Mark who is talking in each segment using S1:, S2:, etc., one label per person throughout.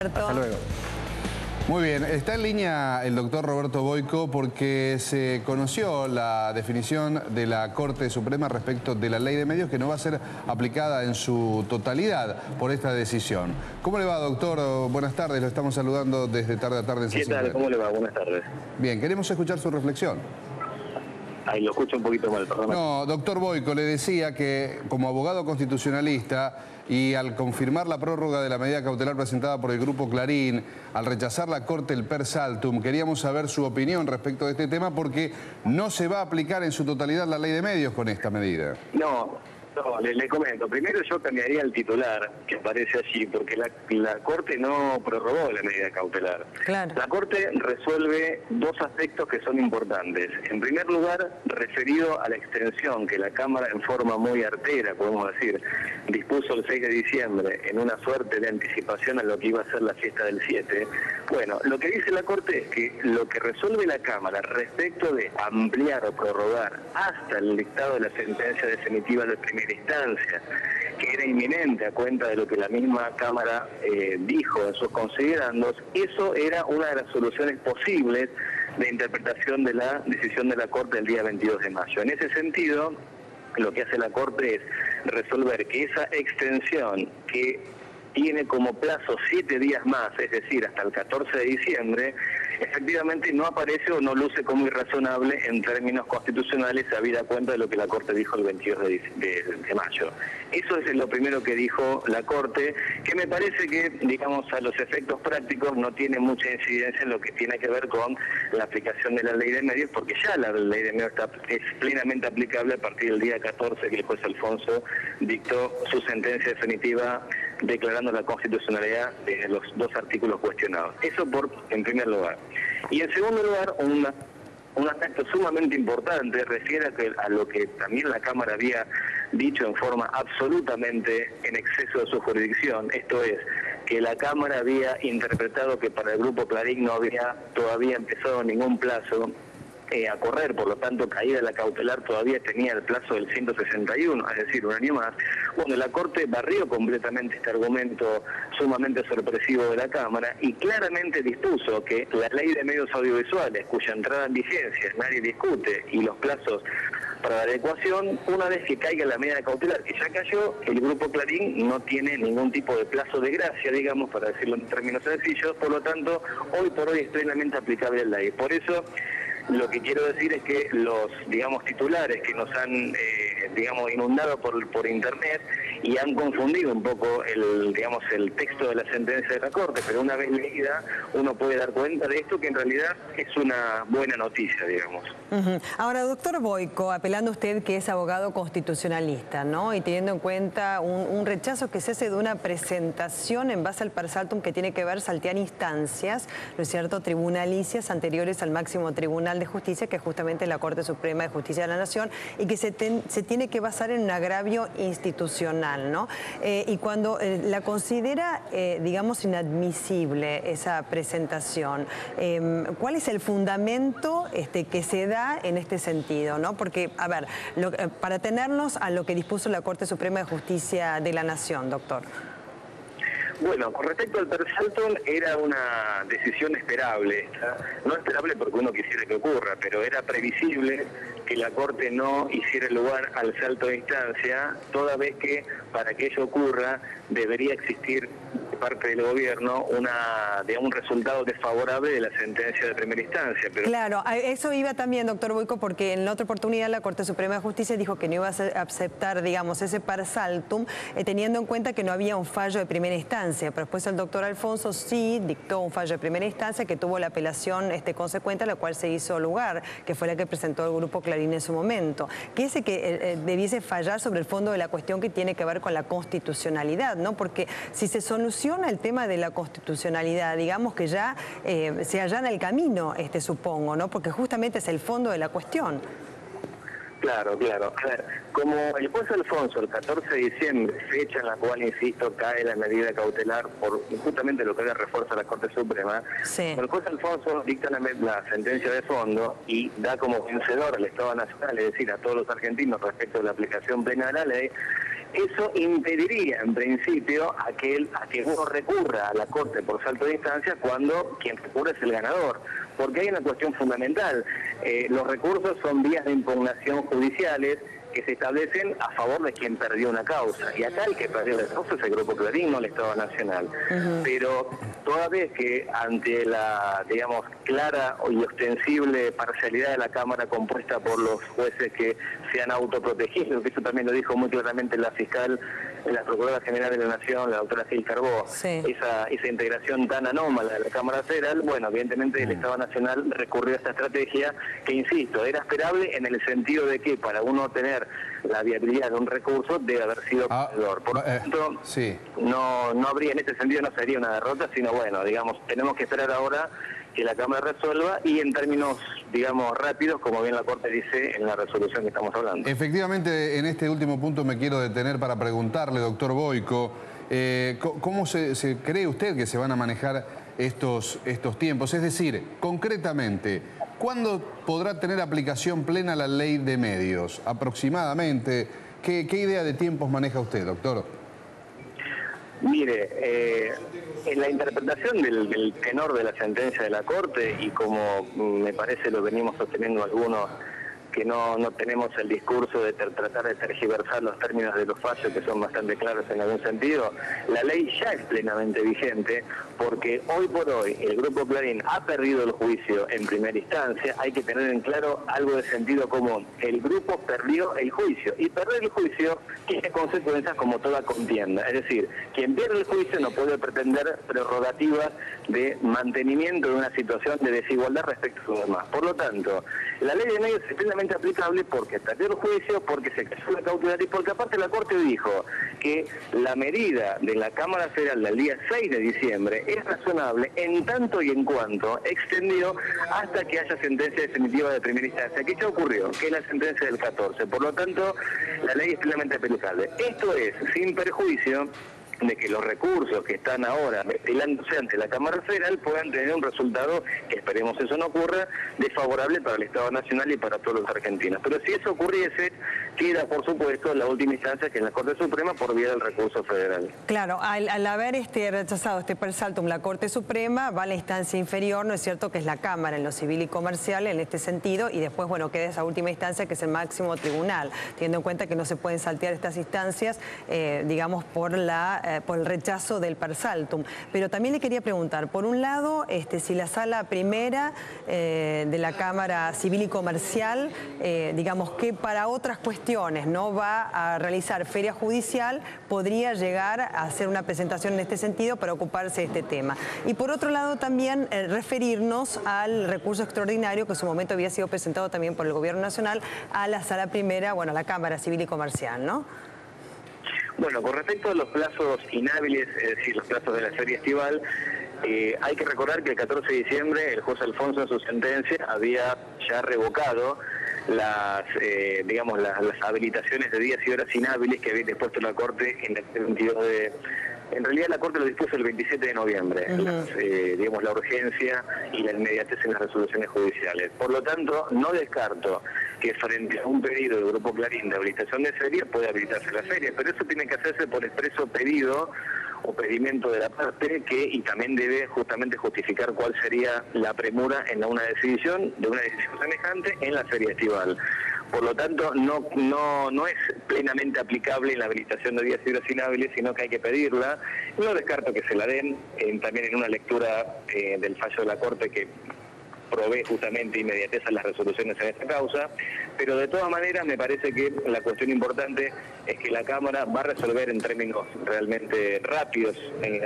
S1: Hasta luego. Muy bien, está en línea el doctor Roberto Boyco porque se conoció la definición de la Corte Suprema respecto de la ley de medios que no va a ser aplicada en su totalidad por esta decisión. ¿Cómo le va, doctor? Buenas tardes, lo estamos saludando desde tarde a tarde en
S2: ¿Qué tal? ¿Cómo le va? Buenas tardes.
S1: Bien, queremos escuchar su reflexión.
S2: Ahí lo escucho un poquito mal, perdón.
S1: No, doctor Boyco, le decía que como abogado constitucionalista y al confirmar la prórroga de la medida cautelar presentada por el Grupo Clarín, al rechazar la Corte el per saltum, queríamos saber su opinión respecto de este tema porque no se va a aplicar en su totalidad la ley de medios con esta medida.
S2: No, le comento. Primero yo cambiaría el titular que aparece allí, porque la Corte no prorrogó la medida cautelar.
S3: Claro.
S2: La Corte resuelve dos aspectos que son importantes. En primer lugar, referido a la extensión que la Cámara, en forma muy artera, podemos decir, dispuso el 6 de diciembre en una suerte de anticipación a lo que iba a ser la fiesta del 7. Bueno, lo que dice la Corte es que lo que resuelve la Cámara respecto de ampliar o prorrogar hasta el dictado de la sentencia definitiva de primera instancia, que era inminente a cuenta de lo que la misma Cámara dijo en sus considerandos, eso era una de las soluciones posibles de interpretación de la decisión de la Corte del día 22 de mayo. En ese sentido, lo que hace la Corte es resolver que esa extensión que tiene como plazo 7 días más, es decir, hasta el 14 de diciembre, efectivamente no aparece o no luce como irrazonable en términos constitucionales, habida cuenta de lo que la Corte dijo el 22 de mayo. Eso es lo primero que dijo la Corte, que me parece que, digamos, a los efectos prácticos no tiene mucha incidencia en lo que tiene que ver con la aplicación de la ley de medios, porque ya la ley de medios es plenamente aplicable a partir del día 14 que el juez Alfonso dictó su sentencia definitiva declarando la constitucionalidad de los dos artículos cuestionados. Eso en primer lugar. Y en segundo lugar, un aspecto sumamente importante refiere a lo que también la Cámara había dicho en forma absolutamente en exceso de su jurisdicción, esto es, que la Cámara había interpretado que para el Grupo Clarín no había todavía empezado ningún plazo a correr, por lo tanto, caída la cautelar todavía tenía el plazo del 161, es decir, un año más. Bueno, la Corte barrió completamente este argumento sumamente sorpresivo de la Cámara y claramente dispuso que la ley de medios audiovisuales, cuya entrada en vigencia nadie discute, y los plazos para la adecuación, una vez que caiga la medida cautelar, que ya cayó, el Grupo Clarín no tiene ningún tipo de plazo de gracia, digamos, para decirlo en términos sencillos, por lo tanto, hoy por hoy es plenamente aplicable la ley. Por eso, lo que quiero decir es que los, digamos, titulares que nos han, digamos, inundado por internet y han confundido un poco el texto de la sentencia de la Corte, pero una vez leída uno puede dar cuenta de esto, que en realidad es una buena noticia, digamos.
S3: Ahora, doctor Boyco, apelando a usted que es abogado constitucionalista, ¿no? Y teniendo en cuenta un rechazo que se hace de una presentación en base al per saltum que tiene que ver saltear instancias, ¿no es cierto?, tribunalicias anteriores al máximo tribunal de justicia, que es justamente la Corte Suprema de Justicia de la Nación, y que se tiene que basar en un agravio institucional, ¿no? Y cuando la considera, digamos, inadmisible esa presentación, ¿cuál es el fundamento que se da en este sentido, ¿no? Porque, a ver, para atenernos a lo que dispuso la Corte Suprema de Justicia de la Nación, doctor.
S2: Bueno, con respecto al per saltum, era una decisión esperable, no esperable porque uno quisiera que ocurra, pero era previsible que la Corte no hiciera lugar al salto de instancia, toda vez que para que ello ocurra debería existir de parte del gobierno un resultado desfavorable de la sentencia de primera instancia. Pero...
S3: Claro, a eso iba también, doctor Boyco, porque en la otra oportunidad la Corte Suprema de Justicia dijo que no iba a aceptar, digamos, ese per saltum, teniendo en cuenta que no había un fallo de primera instancia, pero después el doctor Alfonso sí dictó un fallo de primera instancia que tuvo la apelación consecuente a la cual se hizo lugar, que fue la que presentó el Grupo Clarín en su momento, que es que debiese fallar sobre el fondo de la cuestión que tiene que ver con la constitucionalidad, ¿no? Porque si se soluciona el tema de la constitucionalidad, digamos que ya se allana el camino, supongo, ¿no? Porque justamente es el fondo de la cuestión.
S2: Claro, claro. A ver, como el juez Alfonso, el 14 de diciembre, fecha en la cual, insisto, cae la medida cautelar por justamente lo que le refuerza la Corte Suprema,
S3: sí.
S2: El juez Alfonso dicta la sentencia de fondo y da como vencedor al Estado Nacional, es decir, a todos los argentinos respecto de la aplicación plena de la ley. Eso impediría, en principio, a que uno recurra a la Corte por salto de instancia cuando quien recurre es el ganador. Porque hay una cuestión fundamental. Los recursos son vías de impugnación judiciales que se establecen a favor de quien perdió una causa. Y acá el que perdió la causa es el Grupo Clarín, no el Estado Nacional. Pero toda vez que ante la, digamos, clara y ostensible parcialidad de la Cámara compuesta por los jueces que se han autoprotegido, que eso también lo dijo muy claramente la fiscal, la Procuradora General de la Nación, la doctora Gil Carbó, esa integración tan anómala de la Cámara Federal, bueno, evidentemente el Estado Nacional recurrió a esta estrategia que, insisto, era esperable en el sentido de que para uno tener la viabilidad de un recurso debe haber sido perdedor. Por lo tanto, no habría, en ese sentido no sería una derrota, sino bueno, digamos, tenemos que esperar ahora que la Cámara resuelva y en términos, digamos, rápidos, como bien la Corte dice en la resolución que estamos hablando.
S1: Efectivamente, en este último punto me quiero detener para preguntarle, doctor Boyko, ¿cómo se cree usted que se van a manejar estos tiempos? Es decir, concretamente, ¿cuándo podrá tener aplicación plena la ley de medios? Aproximadamente, ¿qué idea de tiempos maneja usted, doctor?
S2: Mire, en la interpretación del tenor de la sentencia de la Corte, y como me parece lo venimos sosteniendo algunos que no tenemos el discurso de tratar de tergiversar los términos de los fallos que son bastante claros en algún sentido, la ley ya es plenamente vigente porque hoy por hoy el Grupo Clarín ha perdido el juicio en primera instancia. Hay que tener en claro algo de sentido común. El grupo perdió el juicio y perder el juicio tiene consecuencias como toda contienda. Es decir, quien pierde el juicio no puede pretender prerrogativas de mantenimiento de una situación de desigualdad respecto a los demás. Por lo tanto, la ley de medios es plenamente aplicable porque perdió el juicio, porque se casó la cautelar y porque aparte la Corte dijo que la medida de la Cámara Federal del día 6 de diciembre es razonable en tanto y en cuanto extendió hasta que haya sentencia definitiva de primera instancia. ¿Qué ya ocurrió? Que es la sentencia del 14. Por lo tanto, la ley es plenamente aplicable. Esto es sin perjuicio de que los recursos que están ahora ventilándose ante la Cámara Federal puedan tener un resultado, que esperemos eso no ocurra, desfavorable para el Estado Nacional y para todos los argentinos. Pero si eso ocurriese, queda por supuesto la última instancia, que es la Corte Suprema, por vía del recurso federal.
S3: Claro, al haber rechazado este per saltum la Corte Suprema, va a la instancia inferior, ¿no es cierto?, que es la Cámara en lo civil y comercial en este sentido, y después, bueno, queda esa última instancia que es el máximo tribunal, teniendo en cuenta que no se pueden saltear estas instancias, digamos, por el rechazo del per saltum. Pero también le quería preguntar, por un lado, si la sala primera de la Cámara Civil y Comercial, digamos que para otras cuestiones no va a realizar feria judicial, podría llegar a hacer una presentación en este sentido para ocuparse de este tema. Y por otro lado también referirnos al recurso extraordinario que en su momento había sido presentado también por el Gobierno Nacional a la sala primera, bueno, a la Cámara Civil y Comercial, ¿no?
S2: Bueno, con respecto a los plazos inhábiles, es decir, los plazos de la feria estival, hay que recordar que el 14 de diciembre el juez Alfonso en su sentencia había ya revocado las habilitaciones de días y horas inhábiles que había dispuesto la Corte en el 22 de... En realidad la Corte lo dispuso el 27 de noviembre, la urgencia y la inmediatez en las resoluciones judiciales. Por lo tanto, no descarto que frente a un pedido del Grupo Clarín de habilitación de feria puede habilitarse la feria, pero eso tiene que hacerse por expreso pedido o pedimento de la parte y también debe justamente justificar cuál sería la premura en una decisión semejante en la feria estival. Por lo tanto, no es plenamente aplicable en la habilitación de días y horas inhábiles, sino que hay que pedirla. No descarto que se la den, también en una lectura del fallo de la Corte que provee justamente inmediatez a las resoluciones en esta causa, pero de todas maneras me parece que la cuestión importante es que la Cámara va a resolver en términos realmente rápidos,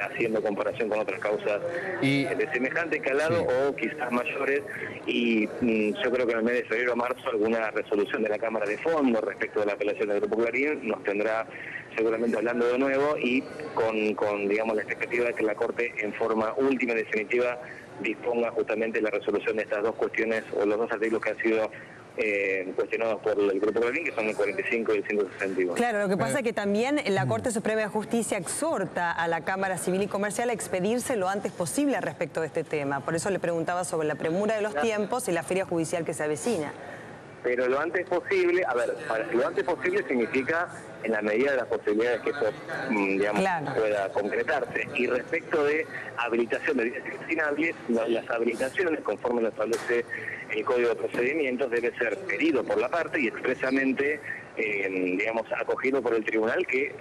S2: haciendo comparación con otras causas de semejante escalado o quizás mayores, y yo creo que en el mes de febrero o marzo alguna resolución de la Cámara de fondo respecto de la apelación del Grupo Clarín nos tendrá seguramente hablando de nuevo y con digamos la expectativa de que la Corte en forma última y definitiva disponga justamente la resolución de estas dos cuestiones o los dos artículos que han sido cuestionados por el Grupo Clarín, que son el 45 y el 161.
S3: Claro, lo que pasa es que también la Corte Suprema de Justicia exhorta a la Cámara Civil y Comercial a expedirse lo antes posible respecto de este tema. Por eso le preguntaba sobre la premura de los tiempos y la feria judicial que se avecina.
S2: Pero lo antes posible, lo antes posible significa en la medida de las posibilidades que eso, digamos, pueda concretarse. Y respecto de habilitación de vías inaccesibles, las habilitaciones, conforme lo establece el Código de Procedimientos, debe ser pedido por la parte y expresamente, digamos, acogido por el tribunal que,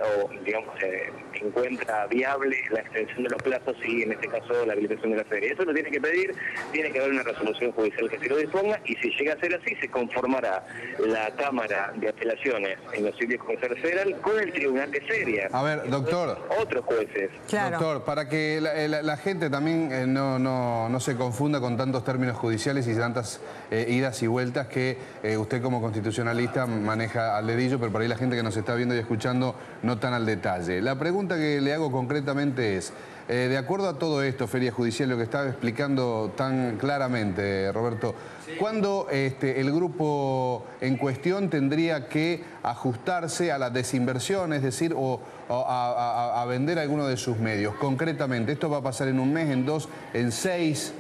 S2: encuentra viable la extensión de los plazos y, en este caso, la habilitación de la feria. Eso lo tiene que pedir, tiene que haber una resolución judicial que se lo disponga, y si llega a ser así, se conformará la Cámara de Apelaciones en los Civil Comercial Federal con el Tribunal de Feria.
S1: A ver, doctor.
S2: Otros jueces.
S3: Claro.
S1: Doctor, para que la gente también no se confunda con tantos términos judiciales y tantas idas y vueltas que usted como constitucionalista maneja al dedillo, pero por ahí la gente que nos está viendo y escuchando no tan al detalle. La pregunta que le hago concretamente es, de acuerdo a todo esto, Feria Judicial, lo que estaba explicando tan claramente, Roberto, ¿cuándo el grupo en cuestión tendría que ajustarse a la desinversión, es decir, o a vender alguno de sus medios? Concretamente, ¿esto va a pasar en un mes, en 2, en 6?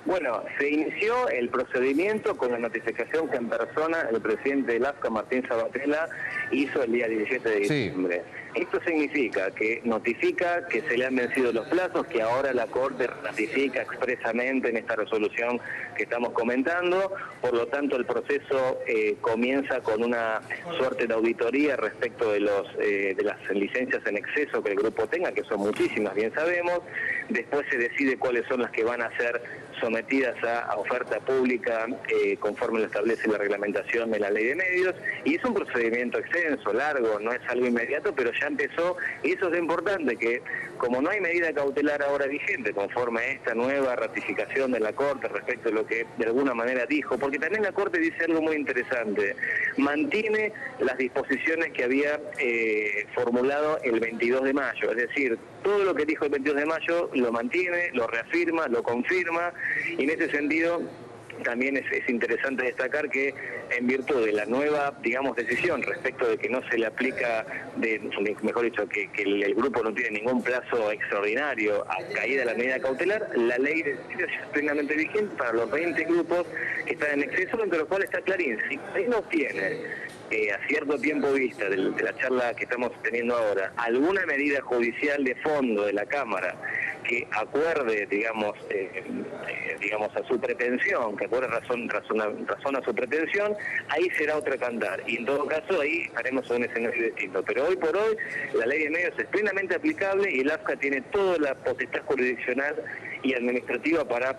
S2: Bueno, se inició el procedimiento con la notificación que en persona el presidente del AFCA, Martín Sabatella, hizo el día 17 de diciembre. Sí. Esto significa que notifica que se le han vencido los plazos, que ahora la Corte ratifica expresamente en esta resolución que estamos comentando. Por lo tanto, el proceso comienza con una suerte de auditoría respecto de las licencias en exceso que el grupo tenga, que son muchísimas, bien sabemos. Después se decide cuáles son las que van a ser sometidas a oferta pública conforme lo establece la reglamentación de la Ley de Medios, y es un procedimiento extenso, largo, no es algo inmediato, pero ya empezó, y eso es importante, que como no hay medida cautelar ahora vigente conforme a esta nueva ratificación de la Corte respecto de lo que de alguna manera dijo, porque también la Corte dice algo muy interesante, mantiene las disposiciones que había formulado el 22 de mayo, es decir, todo lo que dijo el 22 de mayo lo mantiene, lo reafirma, lo confirma, y en ese sentido también es interesante destacar que en virtud de la nueva, digamos, decisión respecto de que no se le aplica, mejor dicho, que el grupo no tiene ningún plazo extraordinario a caída de la medida cautelar, la ley es plenamente vigente para los 20 grupos que están en exceso, entre los cuales está Clarín. Si Clarín no tiene a cierto tiempo vista de la charla que estamos teniendo ahora, alguna medida judicial de fondo de la Cámara que acuerde, digamos, a su pretensión, que acuerde razón a su pretensión, ahí será otra cantar. Y en todo caso, ahí estaremos en un escenario distinto. Pero hoy por hoy, la Ley de Medios es plenamente aplicable y el AFCA tiene toda la potestad jurisdiccional y administrativa para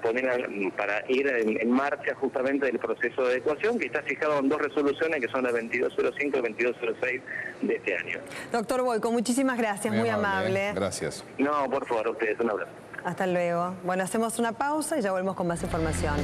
S2: ir en marcha justamente el proceso de adecuación, que está fijado en 2 resoluciones, que son la 2205 y 2206 de este año.
S3: Doctor Boyko, muchísimas gracias, muy amable.
S1: Gracias.
S2: No, por favor, a ustedes, un abrazo.
S3: Hasta luego. Bueno, hacemos una pausa y ya volvemos con más información.